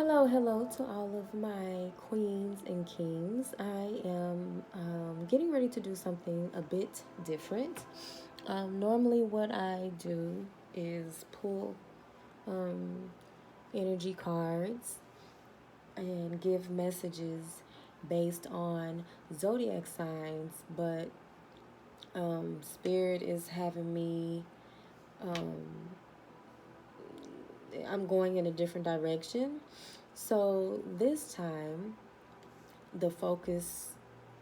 Hello to all of my queens and kings. I am getting ready to do something a bit different. Normally, what I do is pull um, energy cards and give messages based on zodiac signs, but Spirit is having me, um, I'm going in a different direction. So this time, the focus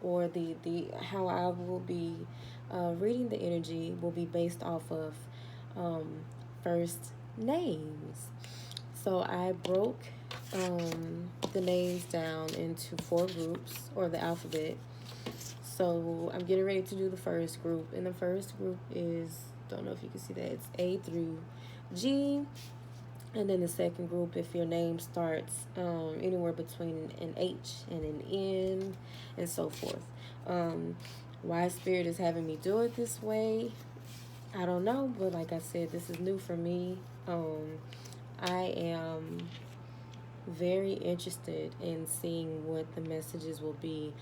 or the how I will be reading the energy will be based off of um, first names. So I broke the names down into four groups or the alphabet. So I'm getting ready to do the first group, and the first group is, don't know if you can see that, it's A through G. And then the second group, if your name starts anywhere between an H and an N, and so forth. Why Spirit is having me do it this way, I don't know. But like I said, this is new for me. I am very interested in seeing what the messages will be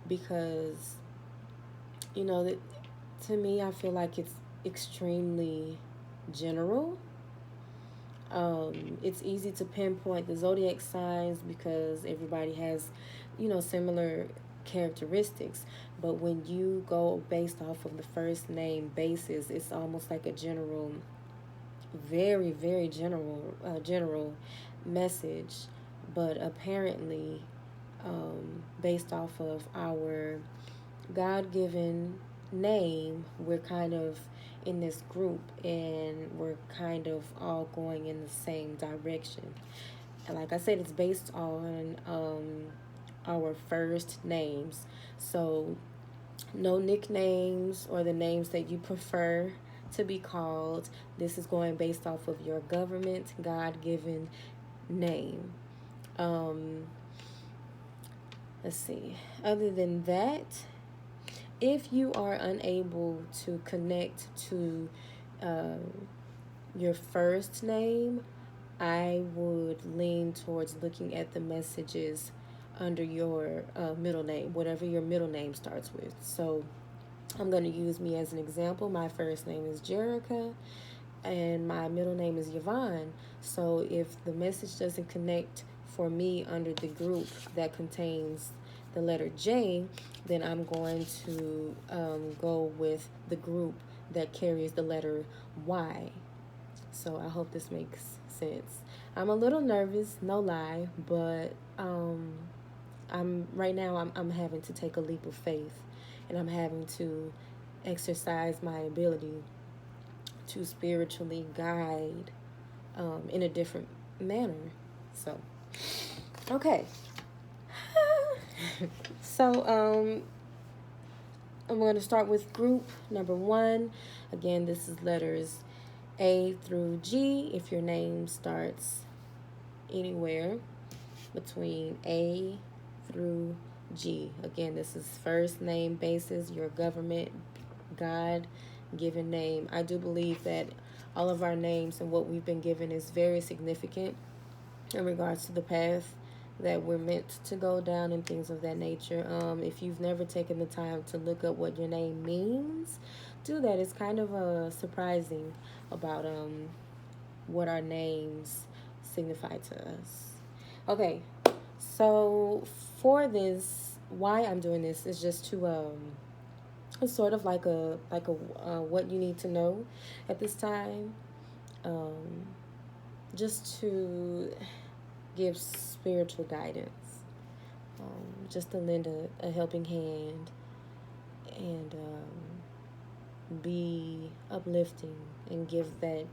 because, that to me, I feel like it's extremely general. It's easy to pinpoint the zodiac signs because everybody has, similar characteristics. But when you go based off of the first name basis, it's almost like a general, very, very general message. But apparently, based off of our God given name, we're kind of in this group and we're kind of all going in the same direction. And like I said, it's based on our first names. So, no nicknames or the names that you prefer to be called. This is going based off of your government, God given name. Um, let's see. Other than that, if you are unable to connect to uh, your first name, I would lean towards looking at the messages under your middle name, whatever your middle name starts with. So I'm going to use me as an example. My first name is Jerica and my middle name is Yvonne. So if the message doesn't connect for me under the group that contains the letter J, then I'm going to go with the group that carries the letter Y. So I hope this makes sense. I'm a little nervous, no lie, but I'm having to take a leap of faith, and I'm having to exercise my ability to spiritually guide in a different manner. So, okay. So, I'm going to start with group number one. Again, this is letters A through G. If your name starts anywhere between A through G. Again, this is first name basis, your government, God given name. I do believe that all of our names and what we've been given is very significant in regards to the path that we're meant to go down and things of that nature. If you've never taken the time to look up what your name means, do that. It's kind of surprising about what our names signify to us. Okay, so for this, why I'm doing this is just to it's sort of like a what you need to know at this time, um, just to give spiritual guidance, just to lend a helping hand and be uplifting and give that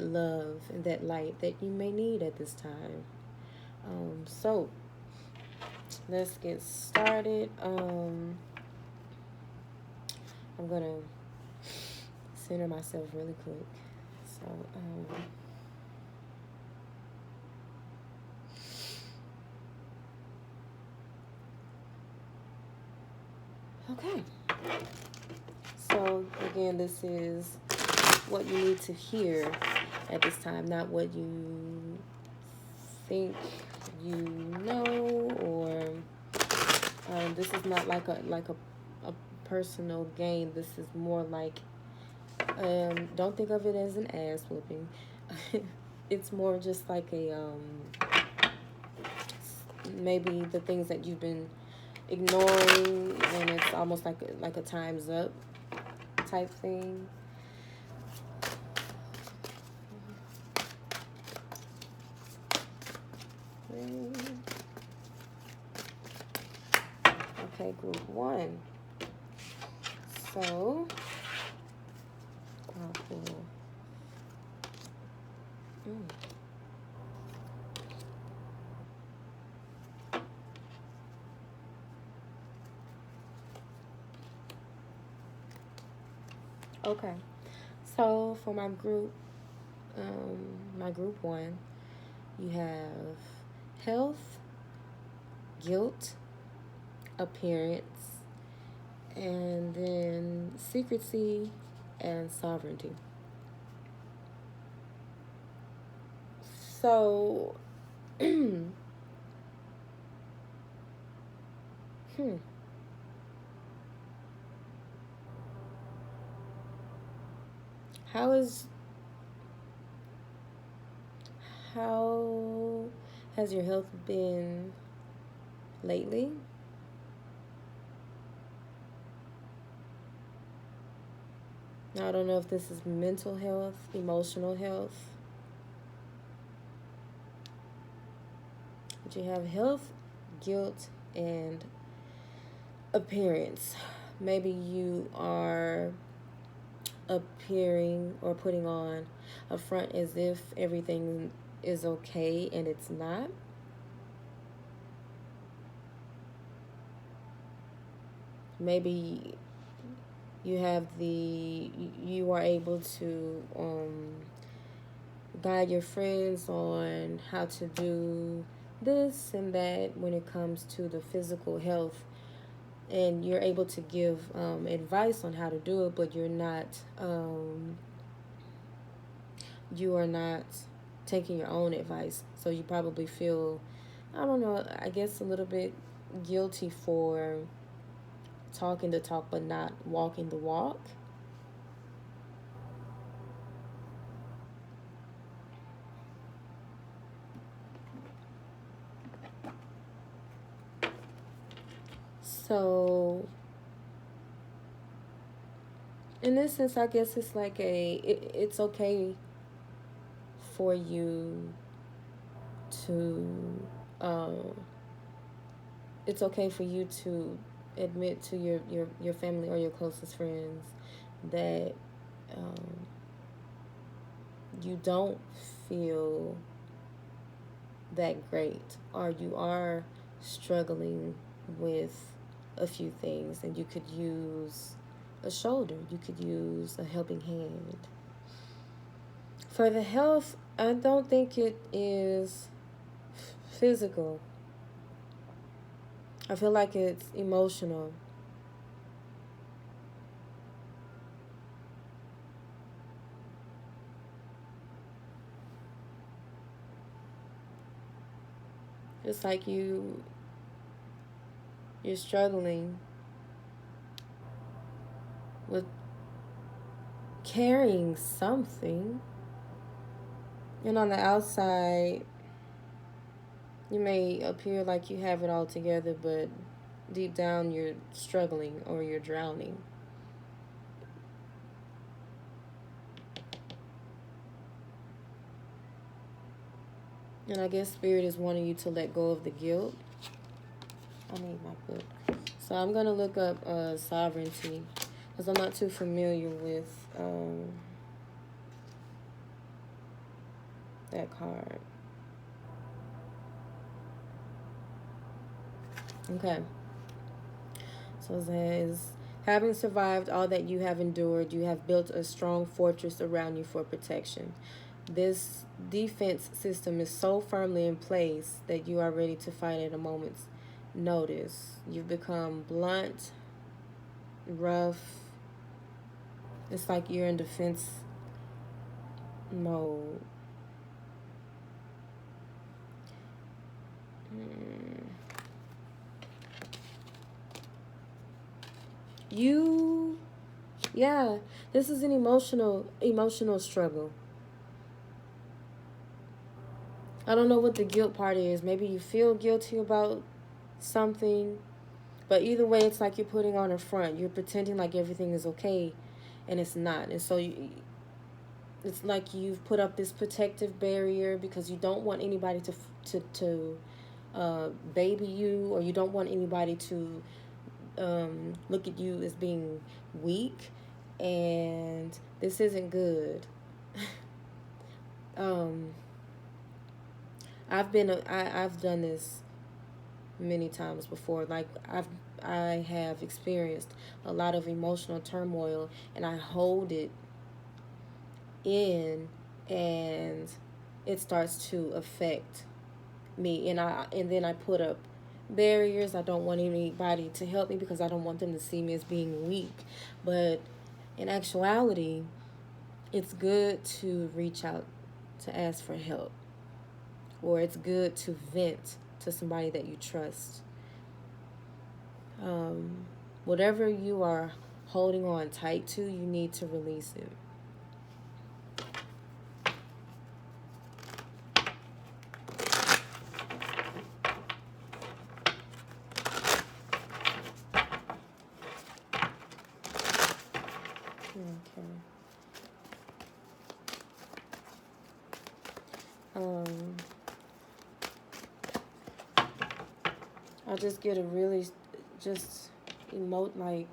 love and that light that you may need at this time. So let's get started. I'm gonna center myself really quick. So okay. So again, this is what you need to hear at this time, not what you think you know, or this is not like a personal game. This is more like don't think of it as an ass whooping. It's more just like a maybe the things that you've been ignoring, and it's almost like a time's up type thing. Okay, group one. So I'll pull. Okay, so for my group one, you have health, guilt, appearance, and then secrecy and sovereignty. So, hmm, how is how has your health been lately? Now, I don't know if this is mental health, emotional health. But you have health, guilt, and appearance. Maybe you are appearing or putting on a front as if everything is okay and it's not. Maybe you are able to guide your friends on how to do this and that when it comes to the physical health, and you're able to give advice on how to do it, but you are not taking your own advice. So you probably feel, I don't know, I guess a little bit guilty for talking the talk but not walking the walk. So in this sense, I guess it's like it's okay for you to it's okay for you to admit to your family or your closest friends that um, you don't feel that great, or you are struggling with a few things, and you could use a shoulder, you could use a helping hand. For the health, I don't think it is physical. I feel like it's emotional. It's like you're struggling with carrying something. And on the outside, you may appear like you have it all together, but deep down you're struggling or you're drowning. And I guess Spirit is wanting you to let go of the guilt. I need my book. So I'm going to look up sovereignty, because I'm not too familiar with that card. Okay. So it says, having survived all that you have endured, you have built a strong fortress around you for protection. This defense system is so firmly in place that you are ready to fight at a moment's notice. You've become blunt, rough. It's like you're in defense mode. You, yeah, this is an emotional struggle. I don't know what the guilt part is. Maybe you feel guilty about something, but either way, it's like you're putting on a front. You're pretending like everything is okay, and it's not. And so it's like you've put up this protective barrier because you don't want anybody to baby you, or you don't want anybody to look at you as being weak, and this isn't good. um, I've done this many times before. Like I have experienced a lot of emotional turmoil, and I hold it in, and it starts to affect me, and then I put up barriers. I don't want anybody to help me because I don't want them to see me as being weak. But in actuality, it's good to reach out to ask for help, or it's good to vent to somebody that you trust. Um, Whatever you are holding on tight to, you need to release it. Okay. Um, I just get a really just emote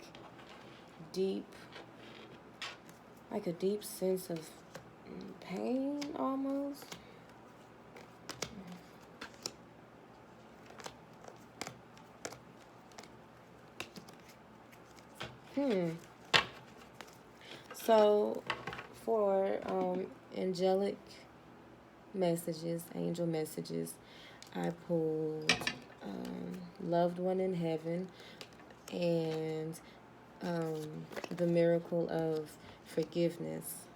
deep, like a deep sense of pain almost. Hmm. So, for angelic messages, angel messages, I pulled Loved One in Heaven and The Miracle of Forgiveness.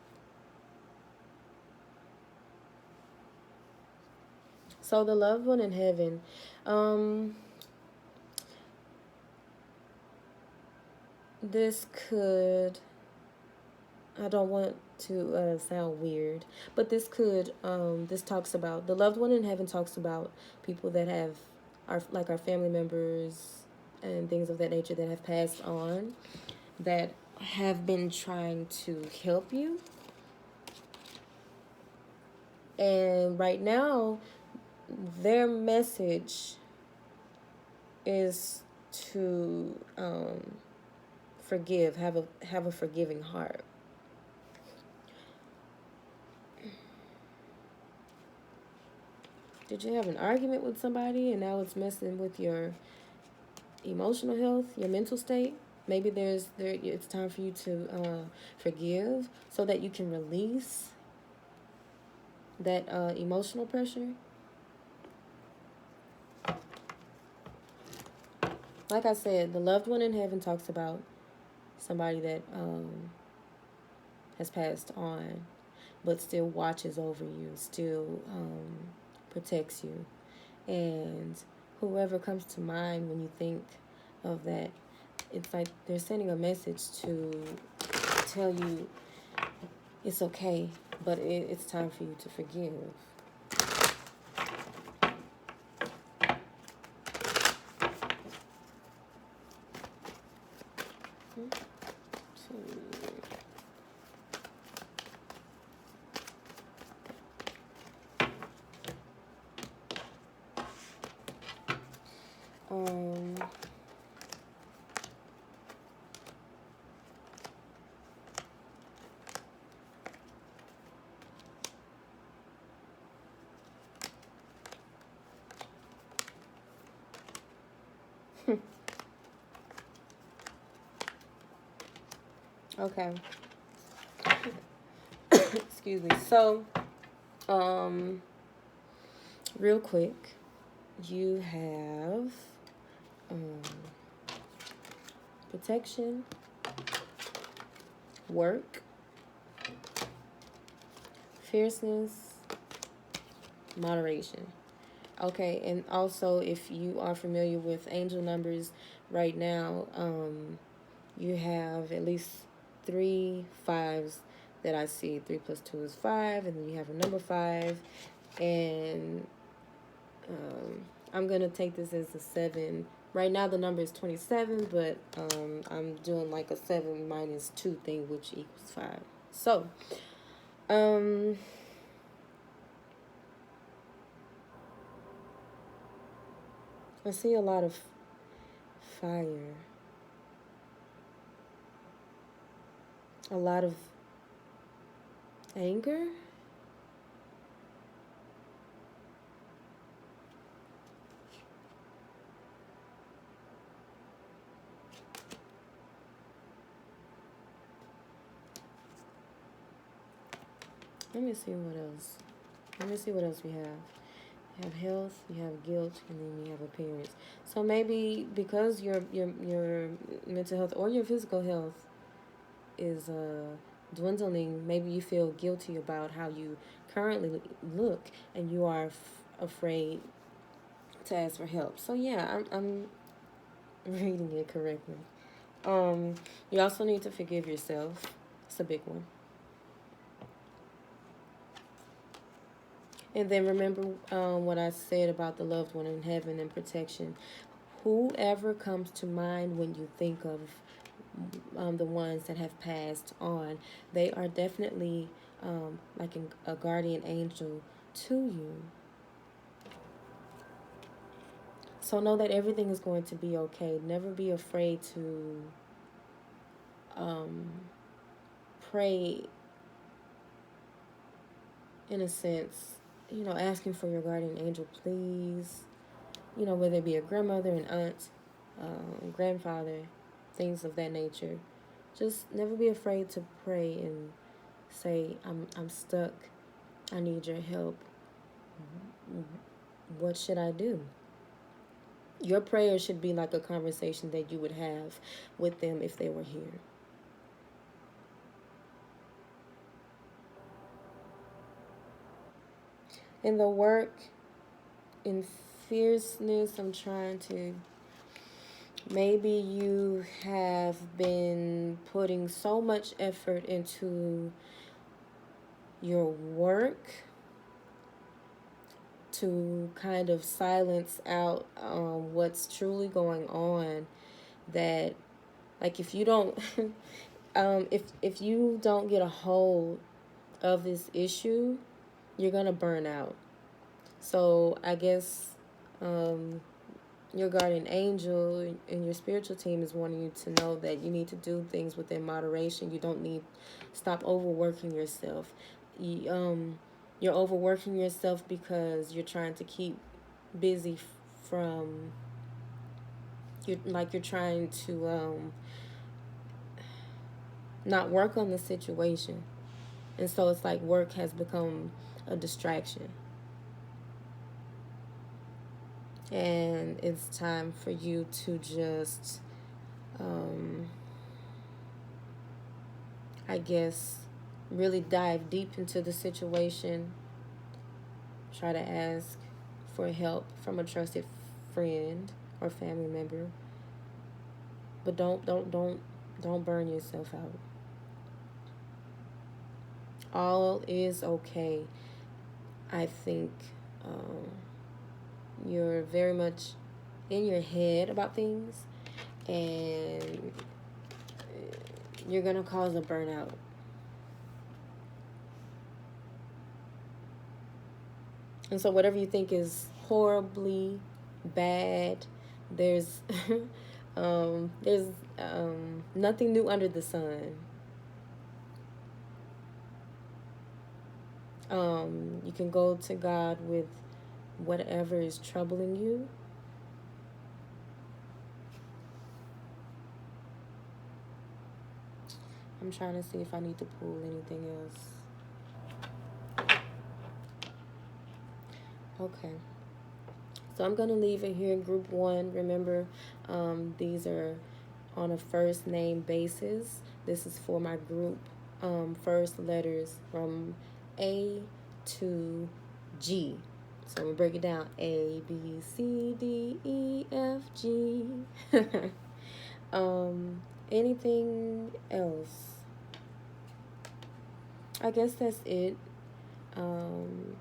So, the Loved One in Heaven, um, this could, I don't want to sound weird, but this talks about, the Loved One in Heaven talks about people that have, our family members and things of that nature that have passed on, that have been trying to help you. And right now, their message is to forgive, have a forgiving heart. Did you have an argument with somebody and now it's messing with your emotional health, your mental state? Maybe it's time for you to forgive so that you can release that emotional pressure. Like I said, the Loved One in Heaven talks about somebody that has passed on, but still watches over you, still protects you. And whoever comes to mind when you think of that, it's like they're sending a message to tell you it's okay, but it's time for you to forgive. Um, okay. Excuse me. So, real quick, you have protection, work, fierceness, moderation. Okay, and also if you are familiar with angel numbers right now, you have at least 3 5s that I see. 3 plus 2 is 5, and then you have a number 5, and I'm gonna take this as a 7. Right now the number is 27, but I'm doing like a 7 minus 2 thing, which equals 5. So, um, I see a lot of fire, a lot of anger. Let me see what else. Let me see what else we have. You have health, you have guilt, and then you have appearance. So maybe because your mental health or your physical health is dwindling, maybe you feel guilty about how you currently look, and you are afraid to ask for help. So yeah, I'm reading it correctly. You also need to forgive yourself. It's a big one. And then remember what I said about the loved one in heaven and protection. Whoever comes to mind when you think of the ones that have passed on, they are definitely like a guardian angel to you. So know that everything is going to be okay. Never be afraid to um, pray, in a sense, asking for your guardian angel, please. Whether it be a grandmother, an aunt, grandfather, things of that nature. Just never be afraid to pray and say, I'm stuck. I need your help. What should I do? Your prayer should be like a conversation that you would have with them if they were here. In the work, in fierceness, I'm trying to. Maybe you have been putting so much effort into your work to kind of silence out what's truly going on, that like if you don't if you don't get a hold of this issue, you're gonna burn out. So I guess your guardian angel and your spiritual team is wanting you to know that you need to do things within moderation. You don't need stop overworking yourself. You're overworking yourself because you're trying to keep busy from you're trying to not work on the situation, and so it's like work has become a distraction, and it's time for you to just I guess really dive deep into the situation. Try to ask for help from a trusted friend or family member, but don't burn yourself out. All is okay. I think you're very much in your head about things, and you're gonna cause a burnout. And so whatever you think is horribly bad, there's there's nothing new under the sun. You can go to God with whatever is troubling you. I'm trying to see if I need to pull anything else. Okay. So I'm going to leave it here. Group 1, remember, these are on a first name basis. This is for my group. First letters from A to G. So I'm going to break it down. A, B, C, D, E, F, G. Anything else? I guess that's it. Um,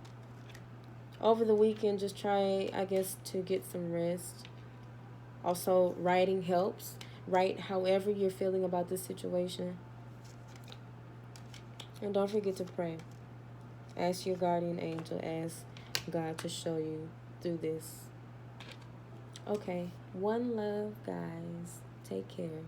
Over the weekend, just try, I guess, to get some rest. Also, writing helps. Write however you're feeling about this situation. And don't forget to pray. Ask your guardian angel, ask God to show you through this. Okay, one love, guys. Take care.